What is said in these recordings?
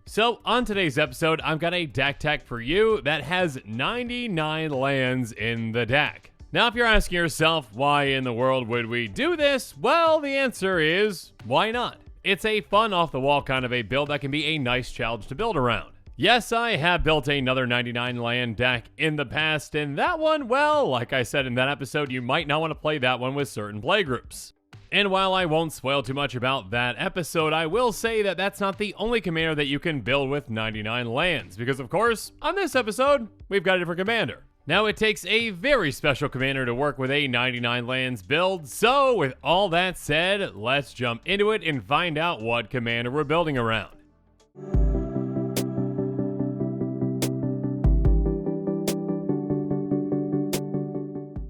So on today's episode, I've got a deck tech for you that has 99 lands in the deck. Now, if you're asking yourself, why in the world would we do this? Well, the answer is, why not? It's a fun off-the-wall kind of a build that can be a nice challenge to build around. Yes, I have built another 99 land deck in the past, and that one, well, like I said in that episode, you might not want to play that one with certain playgroups. And while I won't spoil too much about that episode, I will say that that's not the only commander that you can build with 99 lands, because of course, on this episode, we've got a different commander. Now, it takes a very special commander to work with a 99 lands build, so with all that said, let's jump into it and find out what commander we're building around.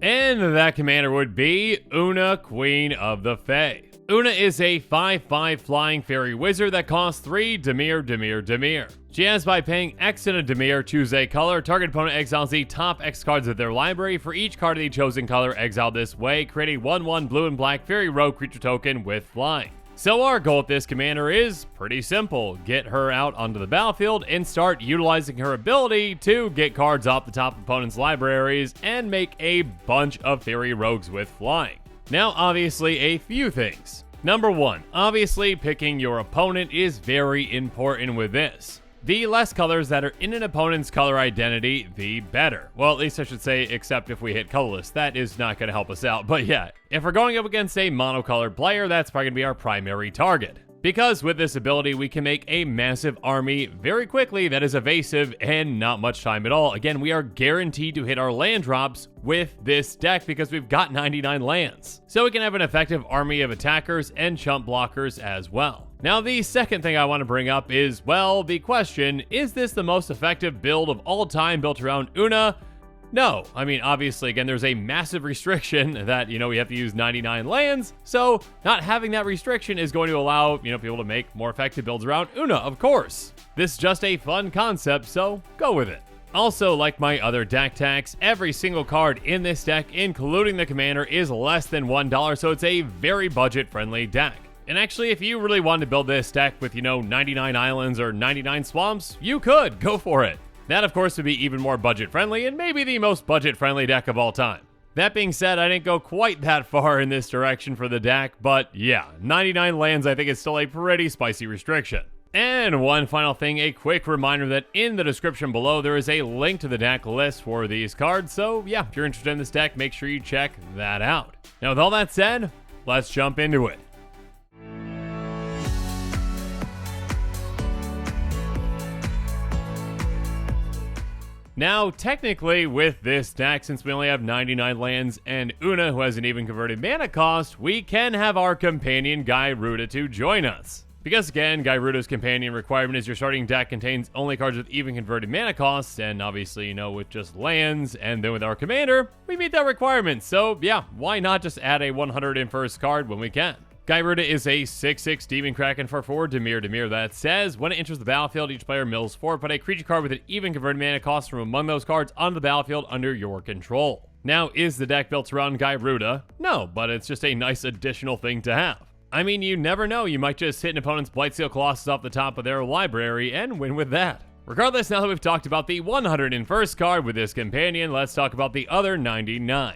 And that commander would be Una, Queen of the Fae. Una is a 5/5 flying fairy wizard that costs 3 Dimir. She has, by paying X in a Dimir, choose a color. Target opponent exiles the top X cards of their library. For each card of the chosen color exiled this way, create a 1/1 blue and black fairy rogue creature token with flying. So our goal with this commander is pretty simple. Get her out onto the battlefield and start utilizing her ability to get cards off the top of opponents' libraries and make a bunch of fairy rogues with flying. Now, obviously, a few things. Number one, obviously picking your opponent is very important with this. The less colors that are in an opponent's color identity, the better. Well, at least I should say, except if we hit colorless. That is not going to help us out. But yeah, if we're going up against a monocolored player, that's probably going to be our primary target. Because with this ability, we can make a massive army very quickly that is evasive and not much time at all. Again, we are guaranteed to hit our land drops with this deck because we've got 99 lands. So we can have an effective army of attackers and chump blockers as well. Now, the second thing I want to bring up is, well, the question, is this the most effective build of all time built around Una? No. I mean, obviously, again, there's a massive restriction that, we have to use 99 lands, so not having that restriction is going to allow, people to make more effective builds around Una, of course. This is just a fun concept, so go with it. Also, like my other deck tags, every single card in this deck, including the commander, is less than $1, so it's a very budget-friendly deck. And actually, if you really wanted to build this deck with, 99 islands or 99 swamps, you could. Go for it. That, of course, would be even more budget-friendly and maybe the most budget-friendly deck of all time. That being said, I didn't go quite that far in this direction for the deck, but yeah, 99 lands I think is still a pretty spicy restriction. And one final thing, a quick reminder that in the description below, there is a link to the deck list for these cards, so yeah, if you're interested in this deck, make sure you check that out. Now, with all that said, let's jump into it. Now, technically, with this deck, since we only have 99 lands and Una, who has an even converted mana cost, we can have our companion Gyruda to join us. Because again, Gyruda's companion requirement is your starting deck contains only cards with even converted mana costs, and obviously, with just lands, and then with our commander, we meet that requirement. So yeah, why not just add a 101st card when we can? Gyruda is a 6/6 Demon Kraken for 4 Dimir that says, when it enters the battlefield, each player mills 4, put a creature card with an even converted mana cost from among those cards onto the battlefield under your control. Now, is the deck built around Gyruda? No, but it's just a nice additional thing to have. I mean, you never know, you might just hit an opponent's Blightsteel Colossus off the top of their library and win with that. Regardless, now that we've talked about the 101st card with this companion, let's talk about the other 99.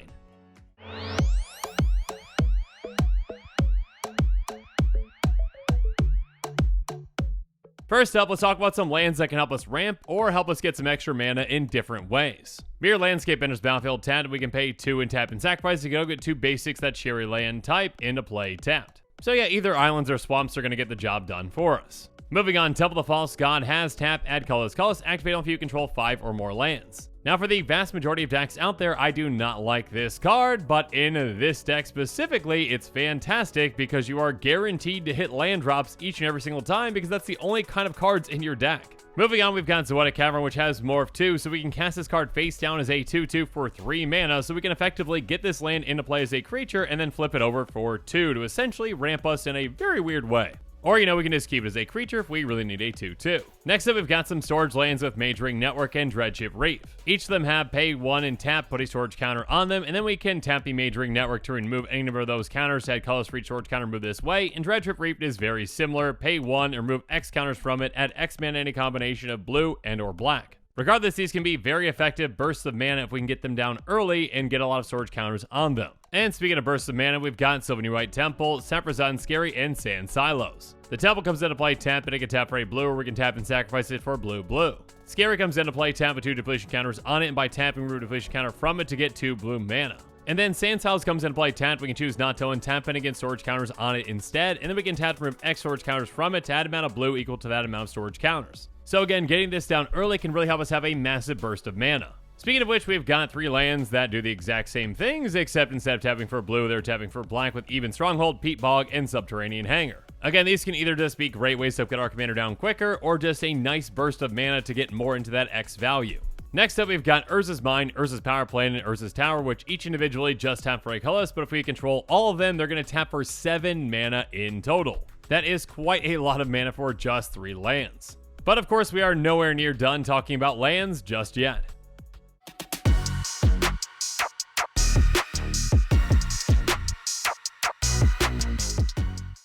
First up, let's talk about some lands that can help us ramp or help us get some extra mana in different ways. Mirror Landscape enters battlefield tapped. We can pay 2 and tap and sacrifice to go get 2 basics that Cherry Land type into play tapped. So yeah, either islands or swamps are going to get the job done for us. Moving on, Temple of the False God has tap, add colorless, activate on if you control 5 or more lands. Now, for the vast majority of decks out there, I do not like this card, but in this deck specifically, it's fantastic because you are guaranteed to hit land drops each and every single time because that's the only kind of cards in your deck. Moving on, we've got Zoetic Cavern, which has Morph 2, so we can cast this card face down as a 2/2 for 3 mana, so we can effectively get this land into play as a creature and then flip it over for 2 to essentially ramp us in a very weird way. Or, we can just keep it as a creature if we really need a 2/2. Next up, we've got some storage lands with Majoring Network and Dreadship Reef. Each of them have pay 1 and tap, put a storage counter on them, and then we can tap the Majoring Network to remove any number of those counters, add colors for each storage counter, move this way. And Dreadship Reef is very similar. Pay 1, remove X counters from it, add X mana in a combination of blue and or black. Regardless, these can be very effective bursts of mana if we can get them down early and get a lot of storage counters on them. And speaking of bursts of mana, we've got Sylvan White Temple, Samprazan Scary, and Sand Silos. The Temple comes into play tap, and it can tap for a blue, or we can tap and sacrifice it for blue. Scary comes into play tap with 2 depletion counters on it, and by tapping, remove a depletion counter from it to get 2 blue mana. And then Sand Silos comes into play tapped, we can choose not to untap and against storage counters on it instead, and then we can tap to remove X storage counters from it to add amount of blue equal to that amount of storage counters. So again, getting this down early can really help us have a massive burst of mana. Speaking of which, we've got 3 lands that do the exact same things, except instead of tapping for blue, they're tapping for black with Even Stronghold, Peat Bog, and Subterranean Hangar. Again, these can either just be great ways to get our commander down quicker, or just a nice burst of mana to get more into that X value. Next up, we've got Urza's Mine, Urza's Power Plant, and Urza's Tower, which each individually just tap for a colorless, but if we control all of them, they're going to tap for 7 mana in total. That is quite a lot of mana for just 3 lands. But of course, we are nowhere near done talking about lands just yet.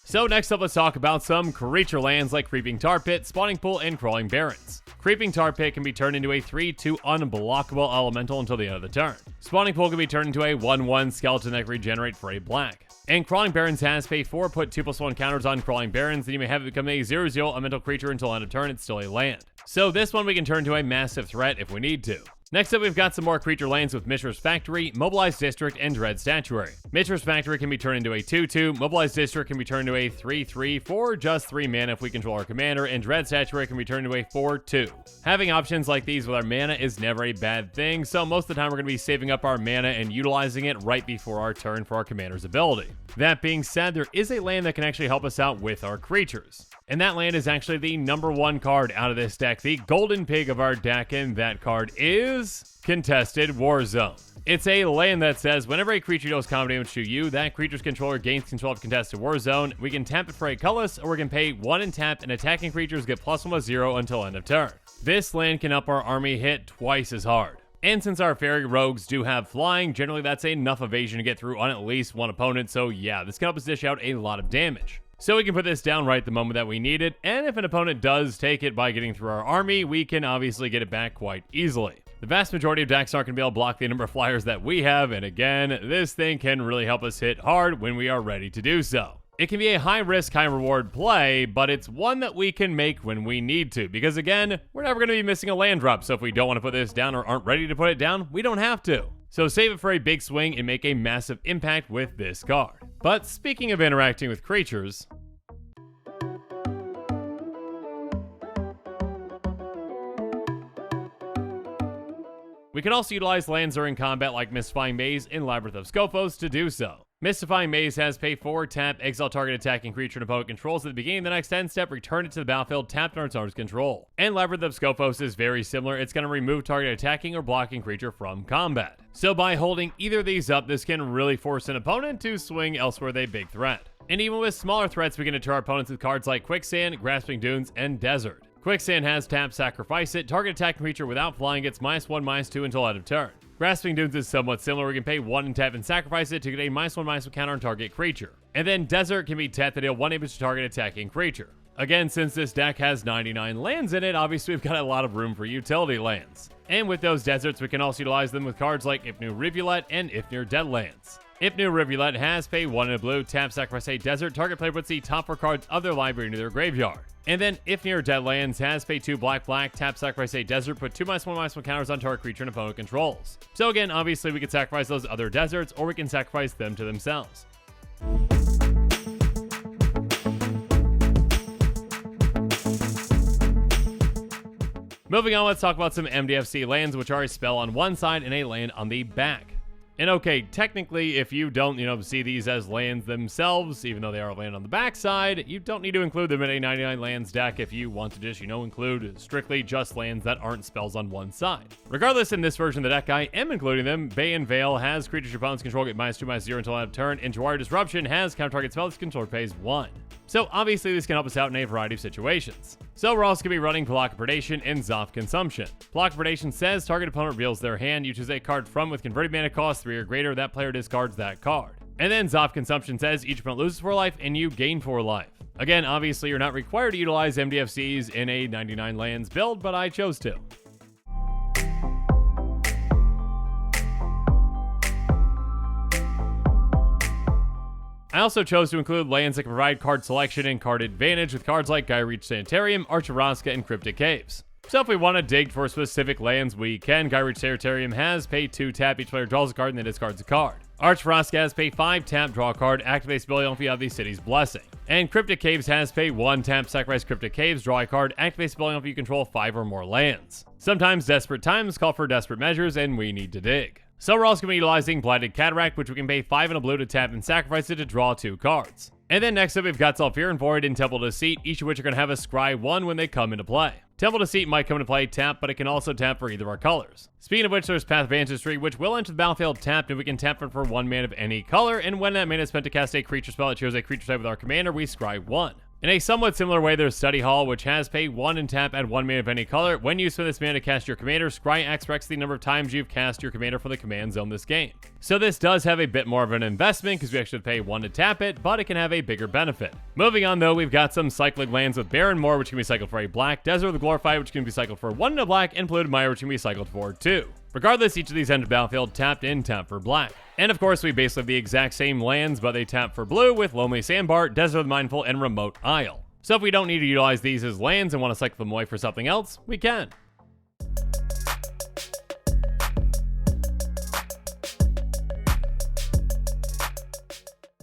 So next up, let's talk about some creature lands like Creeping Tar Pit, Spawning Pool, and Crawling Barrens. Creeping Tar Pit can be turned into a 3/2 unblockable elemental until the end of the turn. Spawning Pool can be turned into a 1/1 skeleton that can regenerate for a black. And Crawling Barrens has pay 4, put 2/1 counters on Crawling Barrens, then you may have it become a 0/0 elemental creature until end of turn. It's still a land. So this one we can turn to a massive threat if we need to. Next up, we've got some more creature lands with Mishra's Factory, Mobilized District, and Dread Statuary. Mishra's Factory can be turned into a 2/2, Mobilized District can be turned into a 3/3 for just 3 mana if we control our commander, and Dread Statuary can be turned into a 4/2. Having options like these with our mana is never a bad thing, so most of the time we're going to be saving up our mana and utilizing it right before our turn for our commander's ability. That being said, there is a land that can actually help us out with our creatures. And that land is actually the #1 card out of this deck, the golden pig of our deck, and that card is Contested War Zone. It's a land that says whenever a creature deals combat damage to you, that creature's controller gains control of Contested War Zone. We can tap it for a colorless, or we can pay 1 and tap, and attacking creatures get +1/+0 until end of turn. This land can up our army hit twice as hard. And since our fairy rogues do have flying, generally that's enough evasion to get through on at least one opponent, so yeah, this can help us dish out a lot of damage. So we can put this down right the moment that we need it, and if an opponent does take it by getting through our army, we can obviously get it back quite easily. The vast majority of decks aren't going to be able to block the number of flyers that we have, and again, this thing can really help us hit hard when we are ready to do so. It can be a high risk, high reward play, but it's one that we can make when we need to, because again, we're never going to be missing a land drop, so if we don't want to put this down or aren't ready to put it down, we don't have to. So save it for a big swing and make a massive impact with this card. But speaking of interacting with creatures, we can also utilize lands during combat like Mystifying Maze and Labyrinth of Scophos to do so. Mystifying Maze has pay 4, tap, exile target attacking creature and opponent controls at the beginning of the next end step, return it to the battlefield, tapped on its owner's control. And Labyrinth of Scophos is very similar. It's going to remove target attacking or blocking creature from combat. So by holding either of these up, this can really force an opponent to swing elsewhere with a big threat. And even with smaller threats, we can deter our opponents with cards like Quicksand, Grasping Dunes, and Desert. Quicksand has tap, sacrifice it, target attacking creature without flying gets -1/-2 until end of turn. Grasping Dunes is somewhat similar. We can pay 1 and tap and sacrifice it to get a -1/-1 counter on target creature. And then Desert can be tapped to deal 1 damage to target attacking creature. Again, since this deck has 99 lands in it, obviously we've got a lot of room for utility lands. And with those deserts, we can also utilize them with cards like Ifnir Rivulet and Ifnir Deadlands. Ifnir Rivulet has pay 1 and a blue, tap, sacrifice a desert, target player puts the top 4 cards of their library into their graveyard. And then Ifnir Deadlands has pay 2 black, tap, sacrifice a desert, put 2 -1/-1 counters on target creature and opponent controls. So again, obviously we can sacrifice those other deserts, or we can sacrifice them to themselves. Moving on, let's talk about some MDFC lands, which are a spell on one side and a land on the back. And okay, technically, if you don't, see these as lands themselves, even though they are a land on the backside, you don't need to include them in a 99 lands deck if you want to just, include strictly just lands that aren't spells on one side. Regardless, in this version of the deck, I am including them. Bay and Veil has creatures your opponents control get -2/-0 until end of turn, and Jawari Disruption has counter target spells controller pays 1. So obviously this can help us out in a variety of situations. So we're also going to be running Block of Predation and Zoth Consumption. Block of Predation says target opponent reveals their hand, you choose a card from with converted mana cost 3 or greater, that player discards that card. And then Zoth Consumption says each opponent loses 4 life and you gain 4 life. Again, obviously you're not required to utilize MDFCs in a 99 lands build, but I chose to. I also chose to include lands that can provide card selection and card advantage with cards like Gyreach Sanitarium, Archivraska, and Cryptic Caves. So if we want to dig for specific lands, we can. Gyreach Sanitarium has pay 2 tap, each player draws a card and then discards a card. Archivraska has pay 5 tap, draw a card, activates ability if you have the city's blessing. And Cryptic Caves has pay 1 tap, sacrifice Cryptic Caves, draw a card, activates ability if you control 5 or more lands. Sometimes desperate times call for desperate measures and we need to dig. So we're also going to be utilizing Blighted Cataract, which we can pay 5 and a blue to tap and sacrifice it to draw 2 cards. And then next up we've got Sulfur Void and Temple Deceit, each of which are going to have a Scry 1 when they come into play. Temple Deceit might come into play tap, but it can also tap for either of our colors. Speaking of which, there's Path of Ancestry, which will enter the battlefield tapped, and we can tap it for 1 mana of any color, and when that mana is spent to cast a creature spell that chose a creature type with our commander, we Scry 1. In a somewhat similar way, there's Study Hall, which has pay 1 and tap at 1 mana of any color. When you spend this mana to cast your commander, Scry X Rex the number of times you've cast your commander from the command zone this game. So this does have a bit more of an investment, because we actually have to pay 1 to tap it, but it can have a bigger benefit. Moving on though, we've got some cycling lands with Barren Moor, which can be cycled for a black, Desert of the Glorified, which can be cycled for 1 and a black, and Polluted Mire, which can be cycled for 2. Regardless, each of these enter the battlefield tapped and tap for black. And of course, we basically have the exact same lands, but they tap for blue with Lonely Sandbar, Desert of the Mindful, and Remote Isle. So if we don't need to utilize these as lands and want to cycle them away for something else, we can.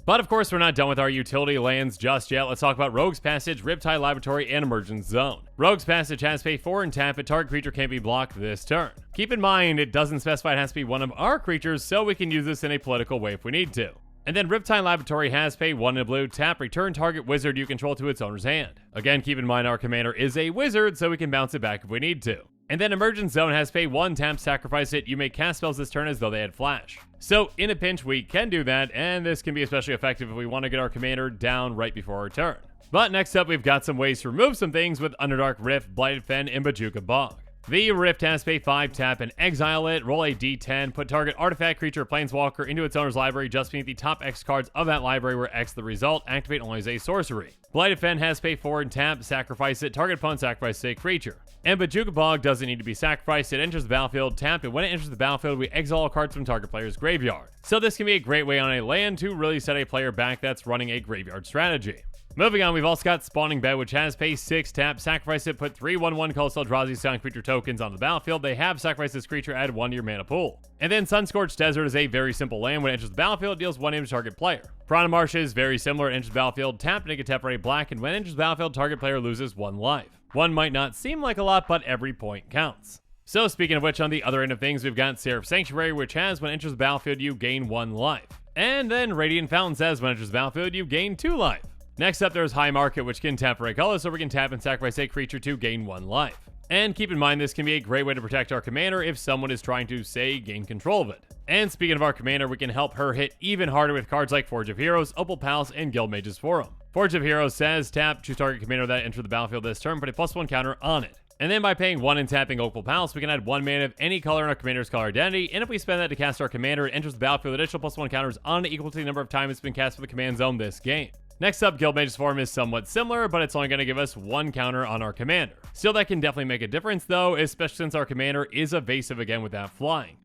But of course, we're not done with our utility lands just yet. Let's talk about Rogue's Passage, Riptide Laboratory, and Emergence Zone. Rogue's Passage has pay 4 and tap, but target creature can't be blocked this turn. Keep in mind, it doesn't specify it has to be one of our creatures, so we can use this in a political way if we need to. And then Riptide Laboratory has pay 1 and a blue, tap, return target wizard you control to its owner's hand. Again, keep in mind our commander is a wizard, so we can bounce it back if we need to. And then Emergence Zone has pay 1, tap, sacrifice it, you may cast spells this turn as though they had flash. So in a pinch we can do that, and this can be especially effective if we want to get our commander down right before our turn. But next up we've got some ways to remove some things with Underdark Rift, Blighted Fen, and Bojuka Bog. The Rift has pay 5, tap, and exile it, roll a d10, put target artifact, creature, planeswalker into its owner's library just beneath the top X cards of that library where X the result, activate only as a sorcery. Blighted Fen has pay 4 and tap, sacrifice it, target opponent sacrifice a creature. And Bojuka Bog doesn't need to be sacrificed, it enters the battlefield tapped, and when it enters the battlefield we exile all cards from target player's graveyard. So this can be a great way on a land to really set a player back that's running a graveyard strategy. Moving on, we've also got Spawning Bed, which has pay 6, tap, sacrifice it, put 3 1/1 Colossus Eldrazi sound creature tokens on the battlefield. They have sacrificed this creature, add 1 to your mana pool. And then Sunscorched Desert is a very simple land. When it enters the battlefield, it deals 1 damage to target player. Piranha Marsh is very similar. It enters the battlefield, tap, and it can tap for a black, and when it enters the battlefield, target player loses 1 life. 1 might not seem like a lot, but every point counts. So speaking of which, on the other end of things, we've got Seraph Sanctuary, which has when it enters the battlefield, you gain 1 life. And then Radiant Fountain says when it enters the battlefield, you gain 2 life. Next up, there's High Market, which can tap for a color, so we can tap and sacrifice a creature to gain 1 life. And keep in mind, this can be a great way to protect our commander if someone is trying to, say, gain control of it. And speaking of our commander, we can help her hit even harder with cards like Forge of Heroes, Opal Palace, and Guildmage's Forum. Forge of Heroes says, tap, choose target commander that enters the battlefield this turn, put a +1 counter on it. And then by paying 1 and tapping Opal Palace, we can add 1 mana of any color in our commander's color identity, and if we spend that to cast our commander, it enters the battlefield with additional +1 counters on it equal to the number of times it's been cast for the command zone this game. Next up, Guildmage's Forum is somewhat similar, but it's only going to give us 1 counter on our commander. Still, that can definitely make a difference though, especially since our commander is evasive again without flying.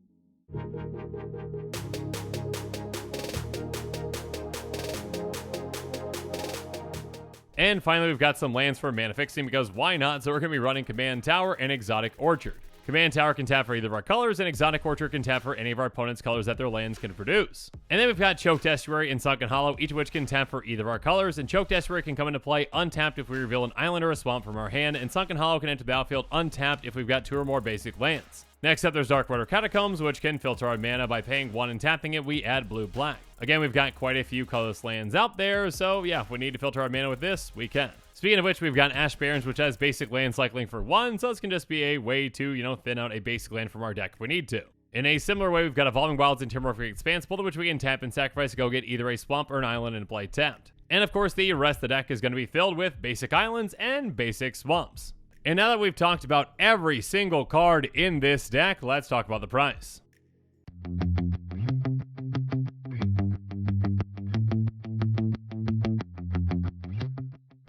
And finally, we've got some lands for mana fixing, because why not? So we're going to be running Command Tower and Exotic Orchard. Command Tower can tap for either of our colors, and Exotic Orchard can tap for any of our opponent's colors that their lands can produce. And then we've got Choked Estuary and Sunken Hollow, each of which can tap for either of our colors, and Choked Estuary can come into play untapped if we reveal an island or a swamp from our hand, and Sunken Hollow can enter the battlefield untapped if we've got 2 or more basic lands. Next up, there's Darkwater Catacombs, which can filter our mana by paying 1 and tapping it, we add blue-black. Again, we've got quite a few colorless lands out there, so yeah, if we need to filter our mana with this, we can. Speaking of which, we've got Ash Barrens, which has basic land cycling for 1, so this can just be a way to, thin out a basic land from our deck if we need to. In a similar way, we've got Evolving Wilds and Timbermorphic Expanse, both of which we can tap and sacrifice to go get either a swamp or an island and play tapped. And of course, the rest of the deck is going to be filled with basic islands and basic swamps. And now that we've talked about every single card in this deck, let's talk about the price.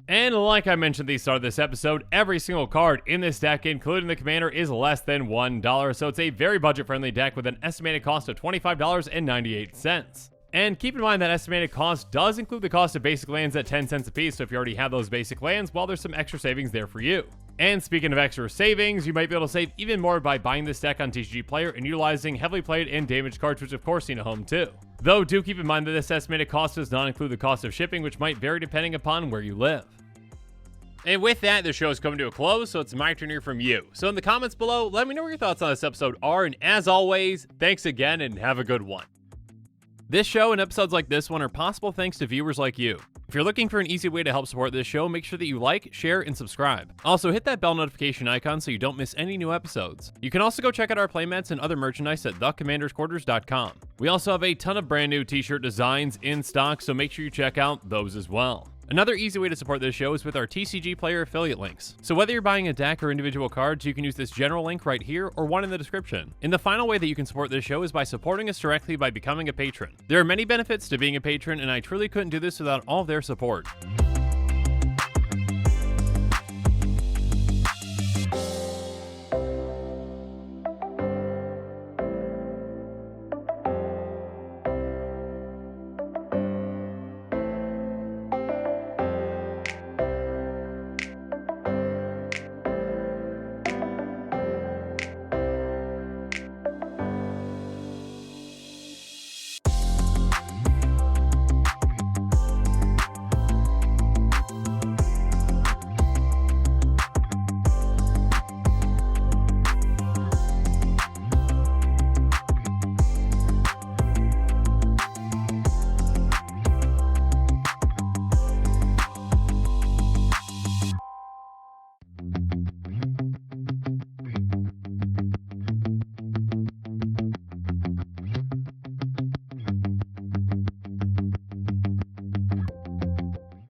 And like I mentioned at the start of this episode, every single card in this deck, including the commander, is less than $1, so it's a very budget-friendly deck with an estimated cost of $25.98. And keep in mind that estimated cost does include the cost of basic lands at 10 cents a piece, so if you already have those basic lands, well, there's some extra savings there for you. And speaking of extra savings, you might be able to save even more by buying this deck on TCG Player and utilizing heavily played and damaged cards, which of course need a home too. Though do keep in mind that this estimated cost does not include the cost of shipping, which might vary depending upon where you live. And with that, the show is coming to a close, so it's my turn to hear from you. So in the comments below, let me know what your thoughts on this episode are, and as always, thanks again and have a good one. This show and episodes like this one are possible thanks to viewers like you. If you're looking for an easy way to help support this show, make sure that you like, share, and subscribe. Also, hit that bell notification icon so you don't miss any new episodes. You can also go check out our playmats and other merchandise at thecommandersquarters.com. We also have a ton of brand new t-shirt designs in stock, so make sure you check out those as well. Another easy way to support this show is with our TCG Player affiliate links. So whether you're buying a deck or individual cards, you can use this general link right here or one in the description. And the final way that you can support this show is by supporting us directly by becoming a patron. There are many benefits to being a patron, and I truly couldn't do this without all of their support.